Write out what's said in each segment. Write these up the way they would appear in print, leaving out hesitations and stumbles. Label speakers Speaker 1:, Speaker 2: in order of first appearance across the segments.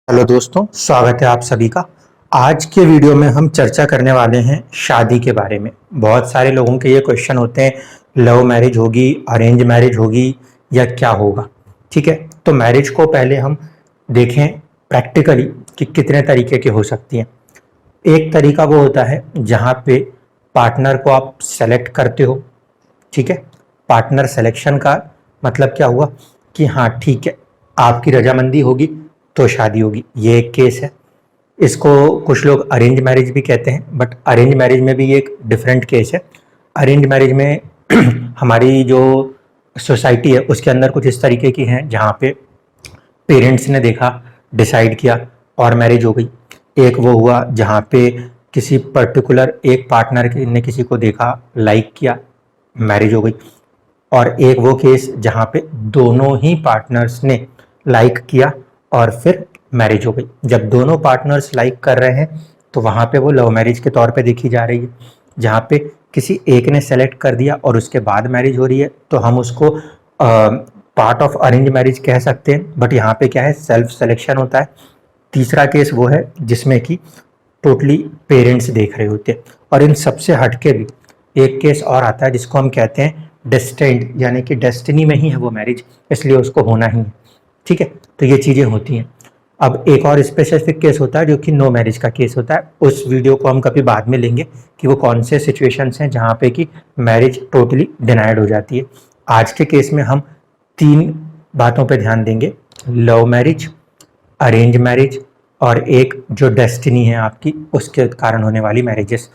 Speaker 1: Hello दोस्तों, स्वागत है आप सभी का। आज के वीडियो में हम चर्चा करने वाले हैं शादी के बारे में। बहुत सारे लोगों के ये क्वेश्चन होते हैं, लव मैरिज होगी, अरेंज मैरिज होगी या क्या होगा। ठीक है, तो मैरिज को पहले हम देखें प्रैक्टिकली कि कितने तरीके की हो सकती हैं। एक तरीका वो होता है जहाँ पे पार्टनर को आप सेलेक्ट करते हो। ठीक है, पार्टनर सिलेक्शन का मतलब क्या हुआ कि हाँ ठीक है, आपकी रजामंदी होगी तो शादी होगी। ये एक केस है। इसको कुछ लोग अरेंज मैरिज भी कहते हैं, बट अरेंज मैरिज में भी एक डिफरेंट केस है। अरेंज मैरिज में हमारी जो सोसाइटी है उसके अंदर कुछ इस तरीके की हैं जहाँ पे पेरेंट्स ने देखा, डिसाइड किया और मैरिज हो गई। एक वो हुआ जहाँ पे किसी पर्टिकुलर एक पार्टनर ने किसी को देखा, लाइक किया, मैरिज हो गई। और एक वो केस जहाँ पे दोनों ही पार्टनर्स ने लाइक किया और फिर मैरिज हो गई। जब दोनों पार्टनर्स लाइक कर रहे हैं तो वहाँ पे वो लव मैरिज के तौर पे देखी जा रही है। जहाँ पे किसी एक ने सेलेक्ट कर दिया और उसके बाद मैरिज हो रही है तो हम उसको पार्ट ऑफ अरेंज मैरिज कह सकते हैं, बट यहाँ पे क्या है, सेल्फ सिलेक्शन होता है। तीसरा केस वो है जिसमें कि टोटली पेरेंट्स देख रहे होते हैं। और इन सबसे हटके भी एक केस और आता है जिसको हम कहते हैं डेस्टिन्ड, यानी कि डेस्टिनी में ही है वो मैरिज, इसलिए उसको होना ही है। ठीक है, तो ये चीज़ें होती हैं। अब एक और स्पेसिफिक केस होता है जो कि नो मैरिज का केस होता है। उस वीडियो को हम कभी बाद में लेंगे कि वो कौन से सिचुएशंस हैं जहाँ पे कि मैरिज टोटली डिनाइड हो जाती है। आज के केस में हम 3 बातों पे ध्यान देंगे: लव मैरिज, अरेंज मैरिज और एक जो डेस्टिनी है आपकी उसके कारण होने वाली मैरिजेस।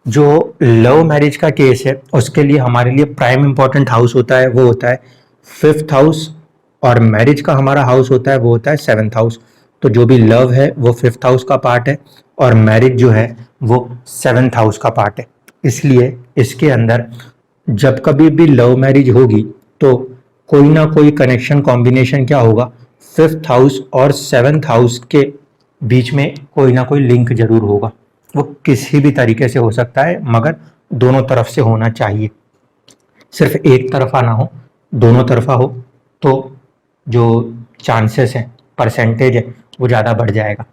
Speaker 1: जो लव मैरिज का केस है उसके लिए हमारे लिए प्राइम इंपॉर्टेंट हाउस होता है, वो होता है 5th हाउस। और मैरिज का हमारा हाउस होता है वो होता है 7th हाउस। तो जो भी लव है वो 5th हाउस का पार्ट है और मैरिज जो है वो 7th हाउस का पार्ट है। इसलिए इसके अंदर जब कभी भी लव मैरिज होगी तो कोई ना कोई कनेक्शन कॉम्बिनेशन क्या होगा, 5th हाउस और 7th हाउस के बीच में कोई ना कोई लिंक जरूर होगा। वो किसी भी तरीके से हो सकता है, मगर दोनों तरफ से होना चाहिए। सिर्फ एक तरफा ना हो, दोनों तरफा हो तो जो चांसेस हैं, परसेंटेज है, वो ज़्यादा बढ़ जाएगा।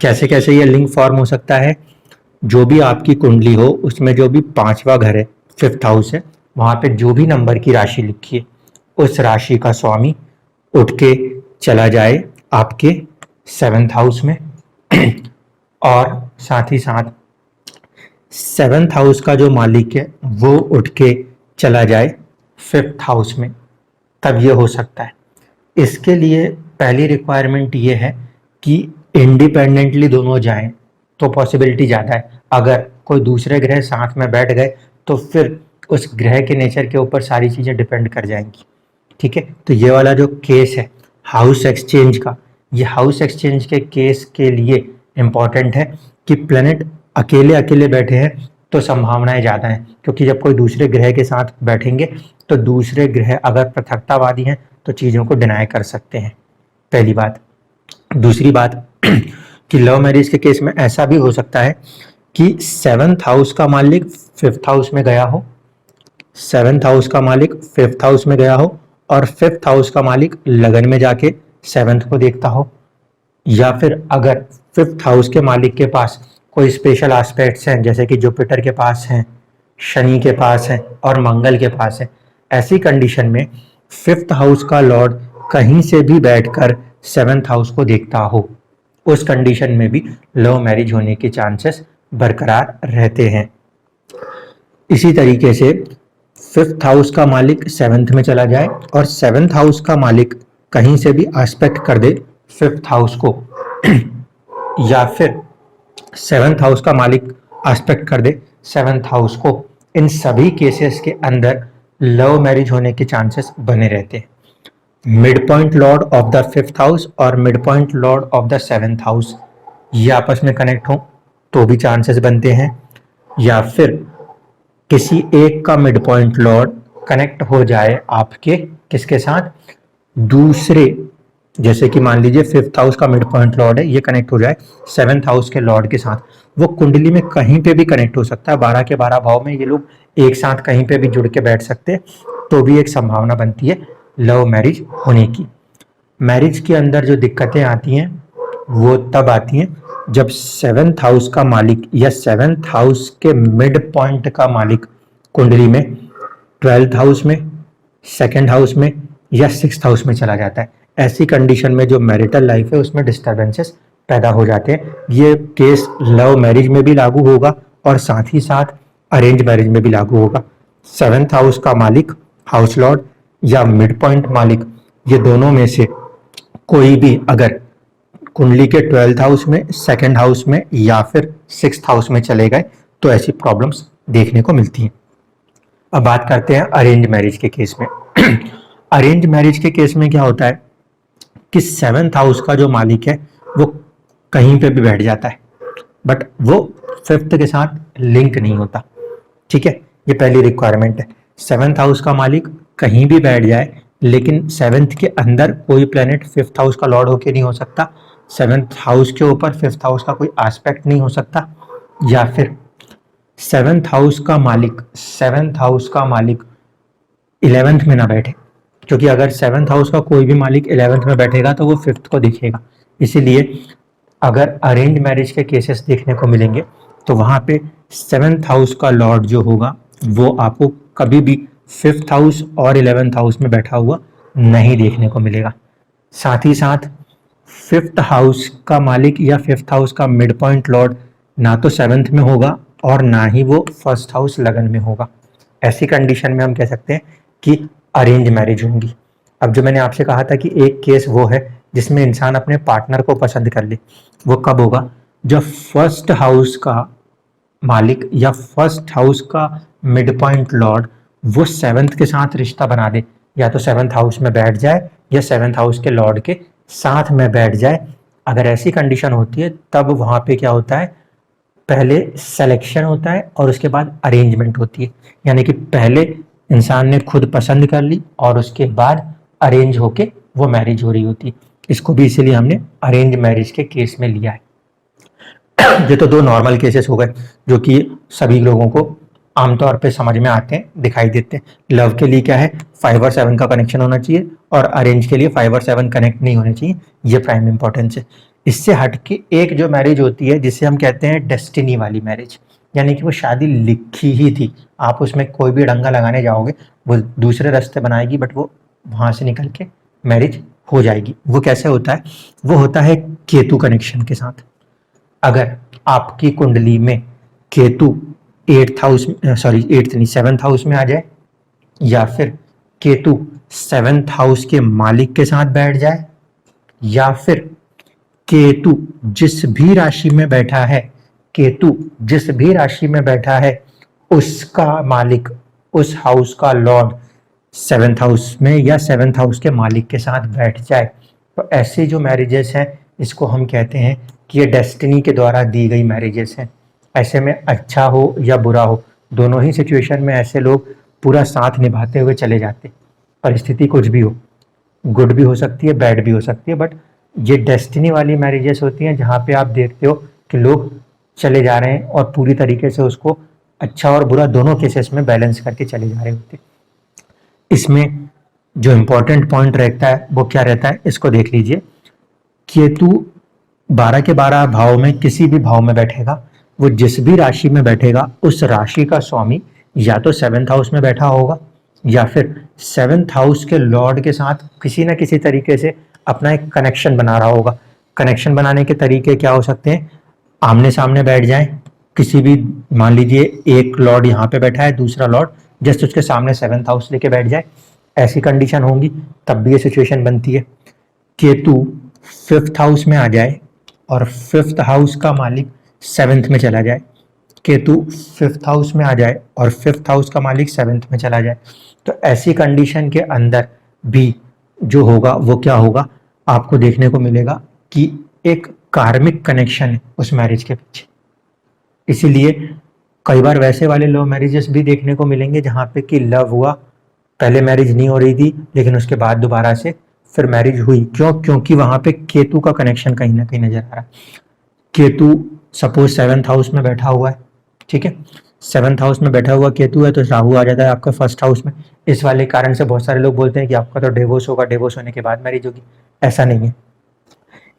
Speaker 1: कैसे कैसे ये लिंक फॉर्म हो सकता है, जो भी आपकी कुंडली हो उसमें जो भी 5वां घर है, 5th हाउस है, वहाँ पे जो भी नंबर की राशि लिखी है उस राशि का स्वामी उठ के चला जाए आपके 7th हाउस में। और साथ ही साथ 7th हाउस का जो मालिक है वो उठ के चला जाए 5th हाउस में, तब ये हो सकता है। इसके लिए पहली रिक्वायरमेंट ये है कि इंडिपेंडेंटली दोनों जाएं तो पॉसिबिलिटी ज़्यादा है। अगर कोई दूसरे ग्रह साथ में बैठ गए तो फिर उस ग्रह के नेचर के ऊपर सारी चीज़ें डिपेंड कर जाएंगी। ठीक है, तो ये वाला जो केस है हाउस एक्सचेंज का, ये हाउस एक्सचेंज के केस के लिए इम्पॉर्टेंट है कि प्लेनेट अकेले अकेले बैठे हैं तो संभावनाएं ज़्यादा हैं, क्योंकि जब कोई दूसरे ग्रह के साथ बैठेंगे तो दूसरे ग्रह अगर पृथकतावादी हैं तो चीज़ों को डिनाई कर सकते हैं, पहली बात। दूसरी बात कि लव मैरिज के केस में ऐसा भी हो सकता है कि 7th हाउस का मालिक 5th हाउस में गया हो, 7th हाउस का मालिक 5th हाउस में गया हो और 5th हाउस का मालिक लगन में जाके 7th को देखता हो। या फिर अगर 5th हाउस के मालिक के पास कोई स्पेशल एस्पेक्ट्स हैं, जैसे कि जुपिटर के पास हैं, शनि के पास हैं और मंगल के पास है, ऐसी कंडीशन में 5th हाउस का लॉर्ड कहीं से भी बैठकर 7th हाउस को देखता हो, उस कंडीशन में भी लव मैरिज होने के चांसेस बरकरार रहते हैं। इसी तरीके से 5th हाउस का मालिक 7th में चला जाए और 7th हाउस का मालिक कहीं से भी एस्पेक्ट कर दे 5th हाउस को, या फिर 7th हाउस का मालिक एस्पेक्ट कर दे 7th हाउस को, इन सभी केसेस के अंदर लव मैरिज होने के चांसेस बने रहते हैं। Mid point lord of the 5th house और mid point lord of the 7th house ये आपस में कनेक्ट हो तो भी चांसेस बनते हैं, या फिर किसी एक का मिड पॉइंट लॉर्ड कनेक्ट हो जाए आपके किसके साथ, दूसरे, जैसे कि मान लीजिए 5th हाउस का मिड पॉइंट लॉर्ड है, ये कनेक्ट हो जाए 7th हाउस के लॉर्ड के साथ। वो कुंडली में कहीं पे भी कनेक्ट हो सकता है, 12 के 12 भाव में ये लोग एक साथ कहीं पे भी जुड़ के बैठ सकते हैं, तो भी एक संभावना बनती है लव मैरिज होने की। मैरिज के अंदर जो दिक्कतें आती हैं वो तब आती हैं जब 7th हाउस का मालिक या 7th हाउस के मिड पॉइंट का मालिक कुंडली में 12th हाउस में, 2nd हाउस में या 6th हाउस में चला जाता है। ऐसी कंडीशन में जो मैरिटल लाइफ है उसमें डिस्टर्बेंसेस पैदा हो जाते हैं। ये केस लव मैरिज में भी लागू होगा और साथ ही साथ अरेंज मैरिज में भी लागू होगा। 7th हाउस का मालिक, हाउस लॉर्ड या मिड पॉइंट मालिक, ये दोनों में से कोई भी अगर कुंडली के 12th हाउस में, 2nd हाउस में या फिर 6th हाउस में चले गए तो ऐसी प्रॉब्लम्स देखने को मिलती हैं। अब बात करते हैं अरेंज मैरिज के केस में। अरेंज मैरिज के केस में क्या होता है कि 7th हाउस का जो मालिक है वो कहीं पे भी बैठ जाता है, बट वो 5th के साथ लिंक नहीं होता। ठीक है, ये पहली रिक्वायरमेंट है। 7th हाउस का मालिक कहीं भी बैठ जाए लेकिन 7th के अंदर कोई प्लेनेट 5th हाउस का लॉर्ड होके नहीं हो सकता, 7th हाउस के ऊपर 5th हाउस का कोई एस्पेक्ट नहीं हो सकता, या फिर 7th हाउस का मालिक 11th में ना बैठे, क्योंकि अगर 7th हाउस का कोई भी मालिक 11th में बैठेगा तो वो 5th को दिखेगा। इसीलिए अगर अरेंज मैरिज के केसेस देखने को मिलेंगे तो वहां पे 7th हाउस का लॉर्ड जो होगा वो आपको कभी भी 5th हाउस और 11th हाउस में बैठा हुआ नहीं देखने को मिलेगा। साथ ही साथ 5th हाउस का मालिक या 5th हाउस का मिड पॉइंट लॉर्ड ना तो 7th में होगा और ना ही वो 1st हाउस लगन में होगा। ऐसी कंडीशन में हम कह सकते हैं कि अरेंज मैरिज होंगी। अब जो मैंने आपसे कहा था कि एक केस वो है जिसमें इंसान अपने पार्टनर को पसंद कर ले, वो कब होगा? जब 1st हाउस का मालिक या 1st हाउस का मिड पॉइंट लॉर्ड वो 7th के साथ रिश्ता बना दे, या तो 7th हाउस में बैठ जाए या 7th हाउस के लॉर्ड के साथ में बैठ जाए। अगर ऐसी कंडीशन होती है तब वहां पे क्या होता है, पहले सिलेक्शन होता है और उसके बाद अरेंजमेंट होती है। यानी कि पहले इंसान ने खुद पसंद कर ली और उसके बाद अरेंज होके वो मैरिज हो रही होती है। इसको भी इसीलिए हमने अरेंज मैरिज के केस में लिया है। ये तो दो नॉर्मल केसेस हो गए जो कि सभी लोगों को आमतौर पे समझ में आते हैं, दिखाई देते हैं। लव के लिए क्या है, 5 और 7 का कनेक्शन होना चाहिए और अरेंज के लिए 5 और 7 कनेक्ट नहीं होने चाहिए। ये प्राइम इंपॉर्टेंस है। इससे हटके एक जो मैरिज होती है जिसे हम कहते हैं डेस्टिनी वाली मैरिज, यानी कि वो शादी लिखी ही थी, आप उसमें कोई भी डंगा लगाने जाओगे वो दूसरे रास्ते बनाएगी, बट वो वहां से निकल के मैरिज हो जाएगी। वो कैसे होता है? वो होता है केतु कनेक्शन के साथ। अगर आपकी कुंडली में Ketu 8th house, sorry 8th नहीं 7th हाउस में आ जाए, या फिर केतु 7th हाउस के मालिक के साथ बैठ जाए, या फिर केतु जिस भी राशि में बैठा है, केतु जिस भी राशि में बैठा है उसका मालिक, उस हाउस का लॉर्ड 7th हाउस में या 7th हाउस के मालिक के साथ बैठ जाए, तो ऐसे जो मैरिजेस हैं इसको हम कहते हैं कि ये डेस्टिनी के द्वारा दी गई मैरिजेस हैं। ऐसे में अच्छा हो या बुरा हो, दोनों ही सिचुएशन में ऐसे लोग पूरा साथ निभाते हुए चले जाते। परिस्थिति कुछ भी हो, गुड भी हो सकती है, बैड भी हो सकती है, बट ये डेस्टिनी वाली मैरिजेस होती हैं जहाँ पे आप देखते हो कि लोग चले जा रहे हैं और पूरी तरीके से उसको अच्छा और बुरा दोनों केसेस में बैलेंस करके चले जा रहे होते हैं। इसमें जो इम्पोर्टेंट पॉइंट रहता है वो क्या रहता है, इसको देख लीजिए। केतु 12 के 12 भाव में किसी भी भाव में बैठेगा, वो जिस भी राशि में बैठेगा उस राशि का स्वामी या तो 7th हाउस में बैठा होगा या फिर 7th हाउस के लॉर्ड के साथ किसी ना किसी तरीके से अपना एक कनेक्शन बना रहा होगा। कनेक्शन बनाने के तरीके क्या हो सकते हैं? आमने सामने बैठ जाएं, किसी भी, मान लीजिए एक लॉर्ड यहाँ पे बैठा है, दूसरा लॉर्ड जस्ट उसके सामने 7th हाउस लेके बैठ जाए, ऐसी कंडीशन होंगी तब भी ये सिचुएशन बनती है। केतु 5th हाउस में आ जाए और 5th हाउस का मालिक 7th में चला जाए, केतु 5th हाउस में आ जाए और 5th हाउस का मालिक 7th में चला जाए, तो ऐसी कंडीशन के अंदर भी जो होगा वो क्या होगा, आपको देखने को मिलेगा कि एक कार्मिक कनेक्शन है उस मैरिज के पीछे। इसीलिए कई बार वैसे वाले लव मैरिजेस भी देखने को मिलेंगे जहाँ पे कि लव हुआ, पहले मैरिज नहीं हो रही थी लेकिन उसके बाद दोबारा से फिर मैरिज हुई। क्यों? क्योंकि वहां पे केतु का कनेक्शन कहीं ना कहीं नजर आ रहा है। केतु सपोज 7th हाउस में बैठा हुआ है, ठीक है, 7th हाउस में बैठा हुआ केतु है तो राहु आ जाता है आपका 1st हाउस में। इस वाले कारण से बहुत सारे लोग बोलते हैं कि आपका तो डिवोर्स होगा, डिवोर्स होने के बाद मैरिज होगी। ऐसा नहीं है,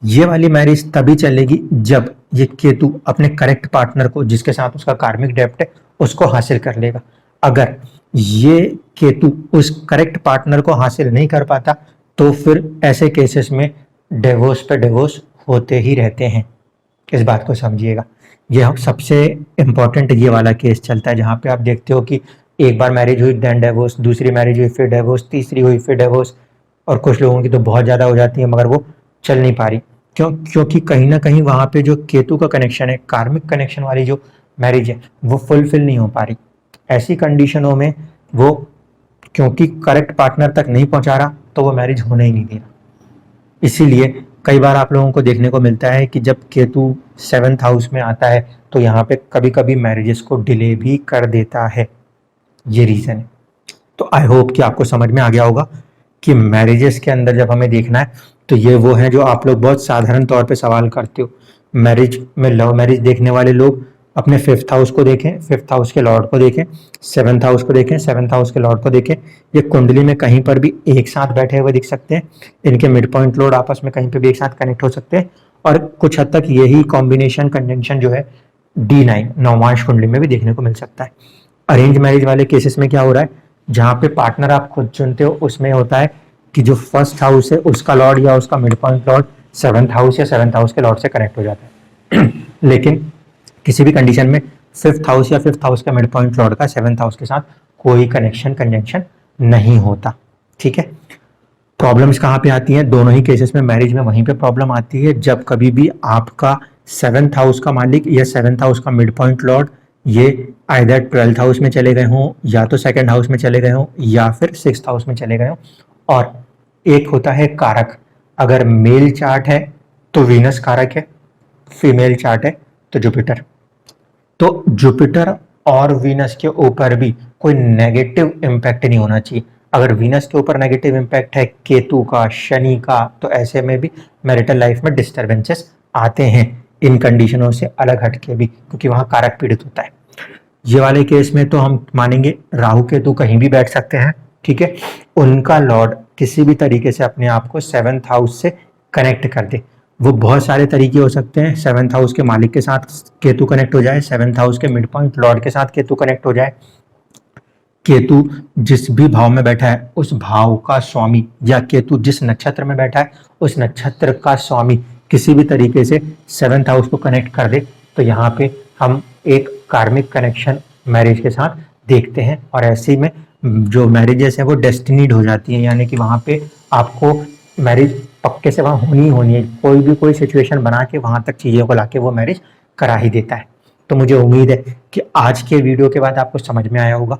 Speaker 1: ये वाली मैरिज तभी चलेगी जब ये केतु अपने करेक्ट पार्टनर को, जिसके साथ उसका कार्मिक डेप्ट है, उसको हासिल कर लेगा। अगर ये केतु उस करेक्ट पार्टनर को हासिल नहीं कर पाता तो फिर ऐसे केसेस में डिवोर्स पे डिवोर्स होते ही रहते हैं। इस बात को समझिएगा। ये सबसे इम्पोर्टेंट ये वाला केस चलता है जहाँ पे आप देखते हो कि एक बार मैरिज हुई देन डिवोर्स, दूसरी मैरिज हुई फिर डिवोर्स, तीसरी हुई फिर डिवोर्स, और कुछ लोगों की तो बहुत ज़्यादा हो जाती है मगर वो चल नहीं पा रही। क्योंकि कहीं ना कहीं वहाँ पे जो केतु का कनेक्शन है, कार्मिक कनेक्शन वाली जो मैरिज है, वो फुलफिल नहीं हो पा रही। ऐसी कंडीशनों में वो क्योंकि करेक्ट पार्टनर तक नहीं पहुंचा रहा तो वो मैरिज होने ही नहीं दे रहा। इसीलिए कई बार आप लोगों को देखने को मिलता है कि जब केतु 7th हाउस में आता है तो यहाँ पे कभी कभी मैरिजेस को डिले भी कर देता है। ये रीज़न है। तो आई होप कि आपको समझ में आ गया होगा कि मैरिजेस के अंदर जब हमें देखना है तो ये वो है जो आप लोग बहुत साधारण तौर पे सवाल करते हो। मैरिज में लव मैरिज देखने वाले लोग अपने 5th हाउस को देखें, 5th हाउस के लॉर्ड को देखें, 7th हाउस को देखें, 7th हाउस के लॉर्ड को देखें। ये कुंडली में कहीं पर भी एक साथ बैठे हुए दिख सकते हैं। इनके मिड पॉइंट लॉर्ड आपस में कहीं पर भी एक साथ कनेक्ट हो सकते हैं। और कुछ हद तक यही कॉम्बिनेशन कंजंक्शन जो है D9 नवमांश कुंडली में भी देखने को मिल सकता है। अरेंज मैरिज वाले केसेस में क्या हो रहा है, जहाँ पे पार्टनर आप खुद चुनते हो उसमें होता है कि जो 1st हाउस है उसका लॉर्ड या उसका mid point Lord 7th house या 7th हाउस के लॉर्ड से कनेक्ट हो जाता है। लेकिन किसी भी कंडीशन में 5th हाउस या 5th हाउस का मिड पॉइंट लॉर्ड का 7th हाउस के साथ कोई कनेक्शन कंजंक्शन नहीं होता। ठीक है। प्रॉब्लम्स कहाँ पे आती हैं, दोनों ही केसेस में मैरिज में वहीं पे प्रॉब्लम आती है जब कभी भी आपका 7th हाउस का मालिक या 7th हाउस का मिड पॉइंट लॉर्ड ये आइदर 12th हाउस में चले गए हों या तो 2nd हाउस में चले गए हों या फिर 6th हाउस में चले गए हों। और एक होता है कारक, अगर मेल चार्ट है तो वीनस कारक है, फीमेल चार्ट है तो जुपिटर। तो जुपिटर और वीनस के ऊपर भी कोई नेगेटिव इम्पैक्ट नहीं होना चाहिए। अगर वीनस के ऊपर नेगेटिव इम्पैक्ट है केतु का, शनि का, तो ऐसे में भी मैरिटल लाइफ में डिस्टर्बेंसेस आते हैं इन कंडीशनों से अलग हटके भी, क्योंकि वहाँ कारक पीड़ित होता है। ये वाले केस में तो हम मानेंगे राहु केतु कहीं भी बैठ सकते हैं। ठीक है। उनका लॉर्ड किसी भी तरीके से अपने आप को 7th हाउस से कनेक्ट कर दे। वो बहुत सारे तरीके हो सकते हैं। 7th हाउस के मालिक के साथ केतु कनेक्ट हो जाए, 7th हाउस के मिड पॉइंट लॉर्ड के साथ केतु कनेक्ट हो जाए, केतु जिस भी भाव में बैठा है उस भाव का स्वामी, या केतु जिस नक्षत्र में बैठा है उस नक्षत्र का स्वामी किसी भी तरीके से 7th हाउस को कनेक्ट कर दे, तो यहाँ पे हम एक कार्मिक कनेक्शन मैरिज के साथ देखते हैं। और ऐसे में जो मैरिजेस है वो डेस्टिनीड हो जाती हैं, यानी कि वहाँ पे आपको मैरिज पक्के से वहाँ होनी ही होनी है। कोई भी कोई सिचुएशन बना के वहाँ तक चीज़ों को लाके वो मैरिज करा ही देता है। तो मुझे उम्मीद है कि आज के वीडियो के बाद आपको समझ में आया होगा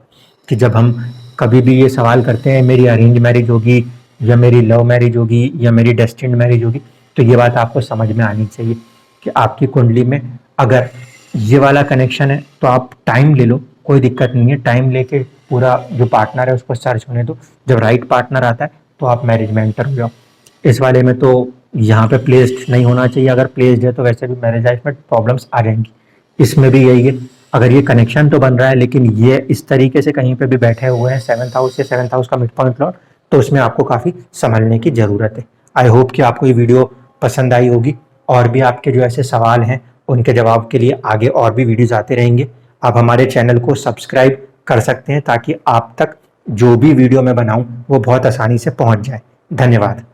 Speaker 1: कि जब हम कभी भी ये सवाल करते हैं मेरी अरेंज मैरिज होगी या मेरी लव मैरिज होगी या मेरी डेस्टिन्ड मैरिज होगी, तो ये बात आपको समझ में आनी चाहिए कि आपकी कुंडली में अगर ये वाला कनेक्शन है तो आप टाइम ले लो, कोई दिक्कत नहीं है। टाइम लेके पूरा जो पार्टनर है उसको सर्च होने दो। जब राइट पार्टनर आता है तो आप मैरिज में एंटर हो जाओ। इस वाले में तो यहाँ पे प्लेस्ड नहीं होना चाहिए। अगर प्लेस्ड है तो वैसे भी मैरिज लाइफ में प्रॉब्लम्स आ जाएंगी। इसमें भी यही है, अगर ये कनेक्शन तो बन रहा है लेकिन ये इस तरीके से कहीं पे भी बैठे हुए हैं 7th हाउस या 7th हाउस का मिड पॉइंट लॉर्ड, तो उसमें आपको काफ़ी संभलने की ज़रूरत है। आई होप कि आपको ये वीडियो पसंद आई होगी। और भी आपके जो ऐसे सवाल हैं उनके जवाब के लिए आगे और भी वीडियोज़ आते रहेंगे। आप हमारे चैनल को सब्सक्राइब कर सकते हैं ताकि आप तक जो भी वीडियो मैं बनाऊँ वो बहुत आसानी से पहुँच जाए। धन्यवाद।